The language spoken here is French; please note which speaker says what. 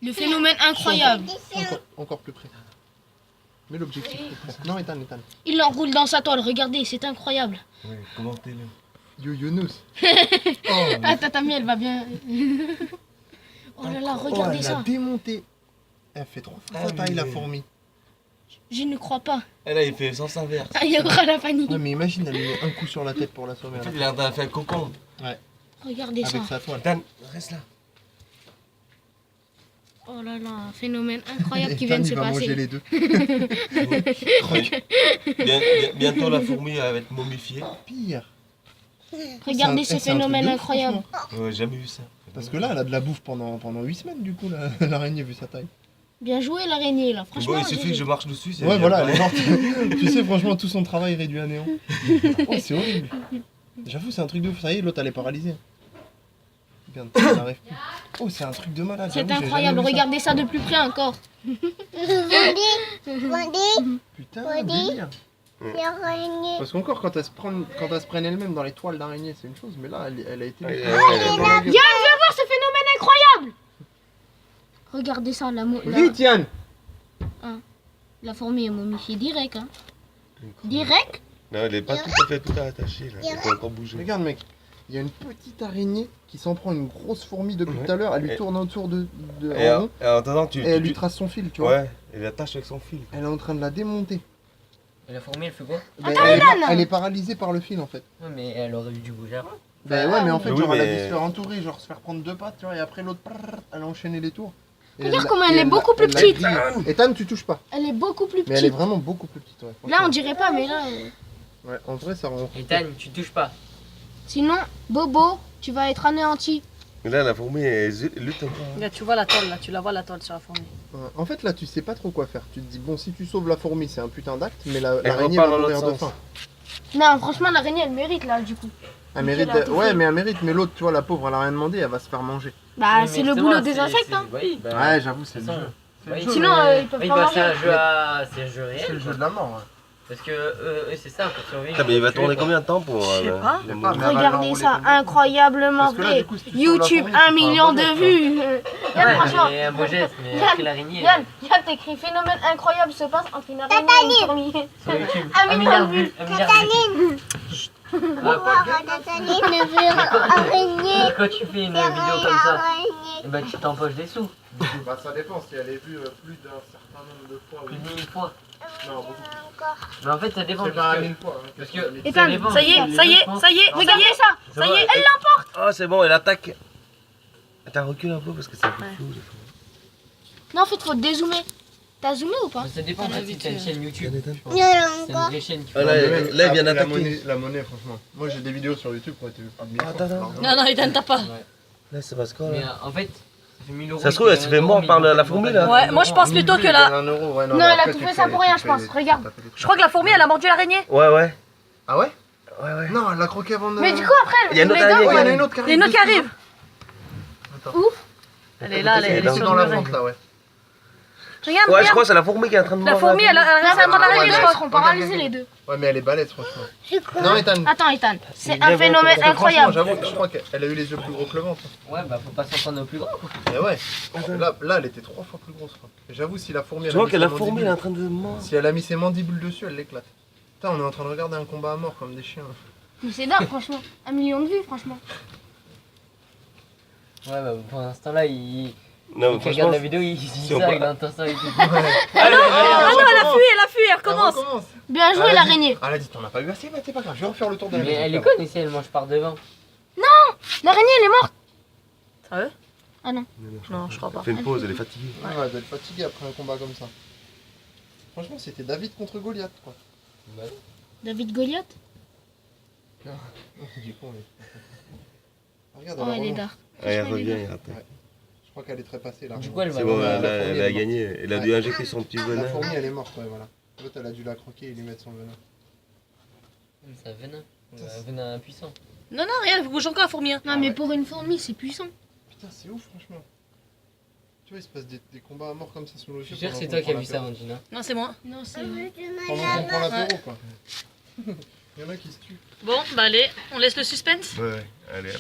Speaker 1: Le phénomène incroyable.
Speaker 2: Encore plus près. Mais l'objectif plus près. Non, Ethan.
Speaker 1: Il l'enroule dans sa toile, regardez, c'est incroyable.
Speaker 3: Ouais, commentez-le.
Speaker 2: Yo Younous.
Speaker 1: Ah, ta Tammy, elle va bien. Oh là là, regardez
Speaker 2: elle l'a
Speaker 1: ça.
Speaker 2: démonté. Elle fait 3 fois sa taille, la fourmi.
Speaker 1: Je ne crois pas.
Speaker 3: Et là, il fait sens inverse.
Speaker 1: Ah, il y aura la panique.
Speaker 2: Ouais, mais imagine, elle lui met un coup sur la tête pour l'assommer.
Speaker 3: En fait, il a fait un cocon.
Speaker 2: Ouais,
Speaker 1: Regardez ça.
Speaker 2: avec sa toile.
Speaker 3: Dan, reste là.
Speaker 1: Oh là là, phénomène incroyable qui vient de se
Speaker 2: Il va manger
Speaker 1: passer.
Speaker 2: les deux.
Speaker 3: Bientôt, la fourmi elle va être momifiée.
Speaker 2: Pire.
Speaker 1: Regardez ce
Speaker 2: C'est un truc
Speaker 1: phénomène
Speaker 2: de ouf,
Speaker 1: incroyable.
Speaker 2: franchement.
Speaker 3: Ouais, jamais vu ça.
Speaker 2: Parce que là, elle a de la bouffe pendant 8 semaines, du coup, l'araignée, vu sa taille.
Speaker 1: Bien joué l'araignée là, franchement.
Speaker 3: Bon, il suffit que je marche dessus. c'est
Speaker 2: Ouais,
Speaker 3: bien.
Speaker 2: voilà, elle est morte. Tu sais, franchement, tout son travail réduit à néant. Oh, c'est horrible. J'avoue, c'est un truc de ouf. Ça y est, l'autre, elle est paralysée. Regarde, ça arrive plus. Oh, c'est un truc de malade.
Speaker 1: C'est
Speaker 2: j'avoue, j'ai
Speaker 1: incroyable,
Speaker 2: jamais vu ça.
Speaker 1: regardez ça de plus près encore.
Speaker 2: Putain, délire. Parce qu'encore, quand elle se prennent elle-même dans les toiles d'araignée, c'est une chose, mais là, elle a été.
Speaker 3: Ouais,
Speaker 1: Yann, viens voir ce phénomène incroyable. Regardez ça,
Speaker 2: Vite, Yann.
Speaker 1: la fourmi est momifiée direct. Hein. Direct.
Speaker 3: Non, elle est pas tout attachée là. Elle peut encore bouger.
Speaker 2: Regarde, mec. Il y a une petite araignée qui s'en prend une grosse fourmi depuis
Speaker 3: Ouais.
Speaker 2: tout à l'heure. Elle lui
Speaker 3: Et-
Speaker 2: tourne autour de
Speaker 3: Et
Speaker 2: en rond,
Speaker 3: en attendant,
Speaker 2: et elle lui trace son fil, tu vois.
Speaker 3: Ouais, elle l'attache avec son fil.
Speaker 2: Elle est en train de la démonter.
Speaker 4: Et la fourmi elle fait quoi?
Speaker 2: Ben,
Speaker 1: Attends,
Speaker 2: elle est paralysée par le fil en fait.
Speaker 4: Ouais, mais elle aurait dû bouger avant.
Speaker 2: Ben ouais, mais en fait,
Speaker 3: Oui,
Speaker 2: genre, elle a
Speaker 3: mais-
Speaker 2: dû se faire entourer, genre se faire prendre 2 pattes, tu vois, et après l'autre, elle a enchaîné les tours. Et
Speaker 1: Regarde
Speaker 2: l'a-
Speaker 1: comment
Speaker 2: et
Speaker 1: elle est
Speaker 2: l'a-
Speaker 1: beaucoup plus
Speaker 2: l'a
Speaker 1: petite.
Speaker 2: grillée. Ethan, tu touches pas.
Speaker 1: Elle est beaucoup plus
Speaker 2: Mais elle est
Speaker 1: petite.
Speaker 2: vraiment beaucoup plus petite, ouais.
Speaker 1: Là on
Speaker 2: franchement.
Speaker 1: dirait pas, mais là.
Speaker 2: Ouais, en vrai, ça rend.
Speaker 4: Ethan, tu touches pas.
Speaker 1: Sinon, Bobo, tu vas être anéanti.
Speaker 3: Mais là, la fourmi, elle lutte encore.
Speaker 5: Là, tu vois la toile, là, tu la vois la toile sur la fourmi.
Speaker 2: En fait, là, tu sais pas trop quoi faire. Tu te dis, bon, si tu sauves la fourmi, c'est un putain d'acte, mais
Speaker 3: Elle
Speaker 2: l'araignée
Speaker 3: repart
Speaker 2: va
Speaker 3: dans
Speaker 2: mourir de
Speaker 3: l'autre
Speaker 2: faim.
Speaker 3: sens.
Speaker 1: Non, franchement, l'araignée elle mérite là du coup.
Speaker 2: Elle mérite.
Speaker 1: Elle a tout
Speaker 2: Ouais,
Speaker 1: fait.
Speaker 2: mais elle mérite, mais l'autre, tu vois, la pauvre, elle a rien demandé, elle va se faire manger.
Speaker 1: Bah,
Speaker 4: Oui,
Speaker 1: c'est
Speaker 4: mais
Speaker 1: le
Speaker 4: justement,
Speaker 1: boulot des insectes. Hein.
Speaker 4: Oui, bah,
Speaker 2: Ouais, j'avoue, c'est le
Speaker 4: de toute
Speaker 2: jeu.
Speaker 4: façon,
Speaker 2: C'est le
Speaker 4: oui.
Speaker 2: jeu,
Speaker 1: Sinon,
Speaker 2: mais-
Speaker 1: ils peuvent
Speaker 4: Oui,
Speaker 1: pas
Speaker 4: bah c'est un
Speaker 1: manger.
Speaker 4: jeu à... c'est un jeu
Speaker 2: C'est
Speaker 4: réel.
Speaker 2: le jeu de la mort, ouais.
Speaker 4: Parce que eux, c'est ça, pour survivre.
Speaker 3: Putain, mais il va
Speaker 4: tuer,
Speaker 3: tourner
Speaker 4: quoi.
Speaker 3: combien de temps pour.
Speaker 5: Je sais pas.
Speaker 2: Je sais pas, mais elle va
Speaker 1: Regardez
Speaker 2: l'enrouler
Speaker 1: ça,
Speaker 2: comme ça.
Speaker 1: incroyablement
Speaker 2: Parce que là,
Speaker 1: vrai.
Speaker 2: du coup, si tu sauves la
Speaker 1: YouTube,
Speaker 2: fourmi,
Speaker 1: 1
Speaker 2: tu
Speaker 1: million
Speaker 2: feras un
Speaker 1: de
Speaker 2: bon
Speaker 1: vues. Yann,
Speaker 4: Ouais,
Speaker 1: franchement.
Speaker 4: mais un beau geste, mais
Speaker 1: Yann,
Speaker 4: après l'araignée.
Speaker 1: Yann, t'écris phénomène incroyable se passe entre une araignée et une fourmi.
Speaker 4: Sur YouTube.
Speaker 1: 1 million de vues.
Speaker 4: 1 milliard de vues.
Speaker 6: Araignée,
Speaker 4: Quand tu fais une vidéo comme ça, eh ben, tu t'empoches des sous.
Speaker 2: Bah, ça dépend si elle est vue plus d'un certain nombre de fois.
Speaker 4: Plus de 1000 fois.
Speaker 2: Non, beaucoup.
Speaker 4: Mais en fait, ça dépend.
Speaker 2: C'est pas à
Speaker 4: Parce
Speaker 2: 1000
Speaker 4: que...
Speaker 2: fois. Hein,
Speaker 4: Parce que...
Speaker 1: Ethan,
Speaker 4: ça dépend,
Speaker 5: Ça y est,
Speaker 4: parce que
Speaker 5: ça y
Speaker 4: les
Speaker 5: est,
Speaker 4: autres,
Speaker 5: ça y est, regardez
Speaker 1: Regardez ça, ça y est, elle l'emporte.
Speaker 3: Oh, c'est bon, elle attaque. Attends, recule un peu parce que c'est un peu flou. des fois.
Speaker 1: Non, en fait, faut dézoomer. T'as zoomé ou pas?
Speaker 4: Ça dépend, en fait, si t'as une chaîne YouTube.
Speaker 3: Regarde, Ethan.
Speaker 4: C'est une vraie chaîne qui
Speaker 3: Ah,
Speaker 4: fait...
Speaker 3: là,
Speaker 2: Mais
Speaker 3: là,
Speaker 2: même
Speaker 3: il vient
Speaker 2: après,
Speaker 3: d'attaquer.
Speaker 2: La monnaie, franchement. Moi, j'ai des vidéos sur YouTube qui ont été vues par 1000 fois.
Speaker 3: Attends.
Speaker 5: Non, non, Ethan, t'as pas.
Speaker 4: Ouais.
Speaker 3: Là, c'est parce quoi
Speaker 4: Mais
Speaker 3: là
Speaker 4: en fait, ça fait 1000 euros.
Speaker 3: Ça se trouve, elle se fait mordre par la fourmi, là.
Speaker 5: Ouais, moi je pense plutôt que la.
Speaker 2: Un euro, ouais,
Speaker 1: Non,
Speaker 2: mais
Speaker 1: elle a
Speaker 2: après,
Speaker 1: tout
Speaker 2: tu
Speaker 1: fait ça
Speaker 2: fais-
Speaker 1: pour rien,
Speaker 2: tu
Speaker 1: je
Speaker 2: fais
Speaker 1: pense.
Speaker 2: des-
Speaker 1: Regarde.
Speaker 2: t'as fait des trucs.
Speaker 5: Je crois que la fourmi elle a mordu l'araignée.
Speaker 3: Ouais, ouais.
Speaker 2: Ah ouais?
Speaker 3: Ouais, ouais.
Speaker 2: Non, elle l'a croqué avant de.
Speaker 1: Mais du coup, après,
Speaker 3: Il y a une autre
Speaker 1: les dents,
Speaker 3: araignée,
Speaker 2: Oh, il y en a
Speaker 1: ouais.
Speaker 2: une autre qui
Speaker 5: Il y a une autre qui arrive.
Speaker 2: Attends.
Speaker 5: Elle est là, elle est
Speaker 3: dans
Speaker 5: sur
Speaker 2: dans
Speaker 5: le
Speaker 2: la
Speaker 5: mur.
Speaker 2: vente là, ouais.
Speaker 5: Regarde,
Speaker 3: Ouais, je
Speaker 5: regarde.
Speaker 3: crois que c'est la fourmi qui est en train de
Speaker 5: La
Speaker 3: mordre.
Speaker 5: fourmi elle a réussi à mordre
Speaker 1: Les
Speaker 5: l'araignée,
Speaker 1: deux
Speaker 5: je
Speaker 1: ils
Speaker 5: crois.
Speaker 1: seront paralysés les deux.
Speaker 2: Ouais, mais elle est balèze, franchement. Non, Ethan.
Speaker 1: Attends, Ethan, c'est
Speaker 3: Bien
Speaker 1: un
Speaker 3: bon,
Speaker 1: phénomène
Speaker 2: Parce que
Speaker 1: incroyable.
Speaker 2: franchement, j'avoue, je crois qu'elle a eu les yeux plus gros que le ventre.
Speaker 4: Ouais, bah faut pas s'en prendre au plus grand. Quoi.
Speaker 2: Et ouais. Là, elle était 3 fois plus grosse. Quoi. Et j'avoue, si la fourmi.
Speaker 3: Tu
Speaker 2: elle a
Speaker 3: vois
Speaker 2: mis
Speaker 3: que la
Speaker 2: ses
Speaker 3: fourmi elle est
Speaker 2: mandibules-
Speaker 3: en train de mordre.
Speaker 2: Si elle a mis ses mandibules dessus, elle l'éclate. Putain, on est en train de regarder un combat à mort comme des chiens.
Speaker 1: Mais c'est dingue, franchement. 1 million de vues, franchement.
Speaker 4: Ouais, bah pour l'instant là, il
Speaker 3: Non, mais
Speaker 4: qui regarde
Speaker 3: franchement.
Speaker 4: la vidéo, il dit
Speaker 3: on
Speaker 4: ça,
Speaker 3: peut-
Speaker 4: il entend ça et tout.
Speaker 5: Ah non, elle a fui, elle recommence.
Speaker 1: Bien joué, l'araignée.
Speaker 2: Elle a dit, t'en as pas eu assez, bah c'est pas grave, je vais refaire le tour de la
Speaker 4: Mais
Speaker 2: maison.
Speaker 4: elle est conne ici, elle mange par devant.
Speaker 1: L'araignée, elle est morte.
Speaker 5: Sérieux?
Speaker 1: Ah non.
Speaker 5: Non, je crois pas.
Speaker 3: Elle fait une pause, elle est fatiguée.
Speaker 2: Ouais, elle doit être fatiguée après un combat comme ça. Franchement, c'était David contre Goliath, quoi.
Speaker 1: David Goliath.
Speaker 2: Du coup, regarde,
Speaker 1: Oh,
Speaker 2: elle
Speaker 1: elle est
Speaker 2: remonte.
Speaker 1: dark.
Speaker 3: Ouais, elle
Speaker 1: Franchement, elle est
Speaker 3: revient,
Speaker 1: dark.
Speaker 3: elle attaque.
Speaker 2: Je crois qu'elle est très passée là.
Speaker 4: Du coup, elle va
Speaker 3: C'est bon,
Speaker 4: avoir-
Speaker 3: elle a
Speaker 2: fourmi, elle est
Speaker 3: gagné. Elle a dû injecter son petit
Speaker 2: La
Speaker 3: venin.
Speaker 2: fourmi, elle est morte, ouais, voilà. L'autre, elle a dû la croquer et lui mettre son venin.
Speaker 4: C'est un venin. Un venin puissant.
Speaker 5: Non, non, regarde, elle bouge encore la fourmi. Hein.
Speaker 1: Non, mais pour une fourmi, c'est puissant.
Speaker 2: Putain, c'est ouf, franchement. Tu vois, il se passe des combats à mort comme ça sous nos
Speaker 4: Je
Speaker 2: yeux.
Speaker 4: suis sûr que
Speaker 2: pendant
Speaker 4: c'est
Speaker 2: qu'on
Speaker 4: toi qui as
Speaker 2: prend
Speaker 4: vu ça,
Speaker 2: l'apéro.
Speaker 4: Angina.
Speaker 5: Non, c'est moi.
Speaker 1: Non, c'est.
Speaker 2: Pendant qu'on prend l'apéro, quoi. Il y en a qui se tuent.
Speaker 5: Bon, bah allez, on laisse le suspense.
Speaker 3: Ouais, allez.